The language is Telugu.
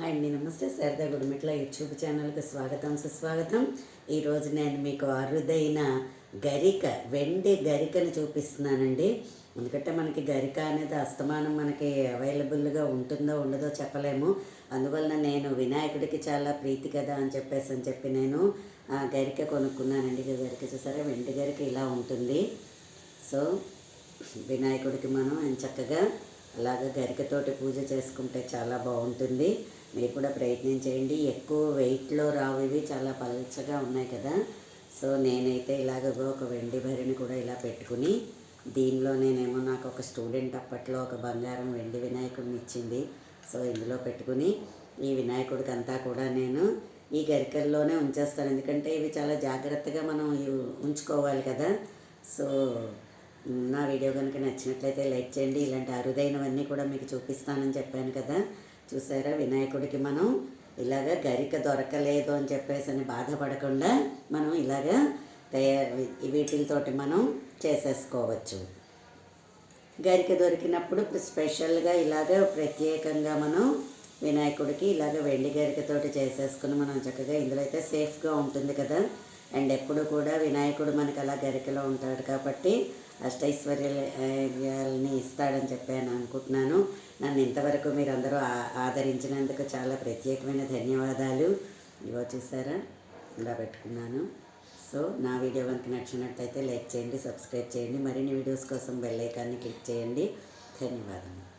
హాయ్ అండి, నమస్తే. శారదా గుడిమెట్ల యూట్యూబ్ ఛానల్కి స్వాగతం, సుస్వాగతం. ఈరోజు నేను మీకు అరుదైన గరిక, వెండి గరికను చూపిస్తున్నానండి. ఎందుకంటే మనకి గరిక అనేది అస్తమానం మనకి అవైలబుల్గా ఉంటుందో ఉండదో చెప్పలేము. అందువలన నేను వినాయకుడికి చాలా ప్రీతి కదా అని చెప్పి నేను గరిక కొనుక్కున్నానండి. గరిక చూసారా, వెండి గరిక ఇలా ఉంటుంది. సో వినాయకుడికి మనం చక్కగా అలాగ గరికతోటి పూజ చేసుకుంటే చాలా బాగుంటుంది. మీరు కూడా ప్రయత్నం చేయండి. ఎక్కువ వెయిట్లో రావు, ఇవి చాలా పల్చగా ఉన్నాయి కదా. సో నేనైతే ఇలాగ ఒక వెండి భరిని కూడా ఇలా పెట్టుకుని, దీనిలో నేనేమో నాకు ఒక స్టూడెంట్ అప్పట్లో ఒక బంగారం వెండి వినాయకుడిని ఇచ్చింది. సో ఇందులో పెట్టుకుని ఈ వినాయకుడికి అంతా కూడా నేను ఈ గరికల్లోనే ఉంచేస్తాను. ఎందుకంటే ఇవి చాలా జాగ్రత్తగా మనం ఉంచుకోవాలి కదా. సో నా వీడియో కనుక నచ్చినట్లయితే లైక్ చేయండి. ఇలాంటి అరుదైనవన్నీ కూడా మీకు చూపిస్తానని చెప్పాను కదా. చూసారా, వినాయకుడికి మనం ఇలాగ గరిక దొరకలేదు అని చెప్పేసి బాధపడకుండా మనం ఇలాగ వీటితోటి మనం చేసేసుకోవచ్చు. గరిక దొరికినప్పుడు స్పెషల్గా ఇలాగ ప్రత్యేకంగా మనం వినాయకుడికి ఇలాగ వెండి గరికతోటి చేసేసుకుని మనం చక్కగా ఇందులో అయితే సేఫ్గా ఉంటుంది కదా. అండ్ ఎప్పుడు కూడా వినాయకుడు మనకి అలా గరికలో ఉంటాడు కాబట్టి అష్టైశ్వర్యాలని ఇస్తాడని చెప్పాను అనుకుంటున్నాను. నన్ను ఇంతవరకు మీరందరూ ఆదరించినందుకు చాలా ప్రత్యేకమైన ధన్యవాదాలు. ఇవో చూసారా, ఇలా పెట్టుకున్నాను. సో నా వీడియో కనుక నచ్చినట్లయితే లైక్ చేయండి, సబ్స్క్రైబ్ చేయండి. మరిన్ని వీడియోస్ కోసం బెల్ ఐకాన్ని క్లిక్ చేయండి. ధన్యవాదాలు.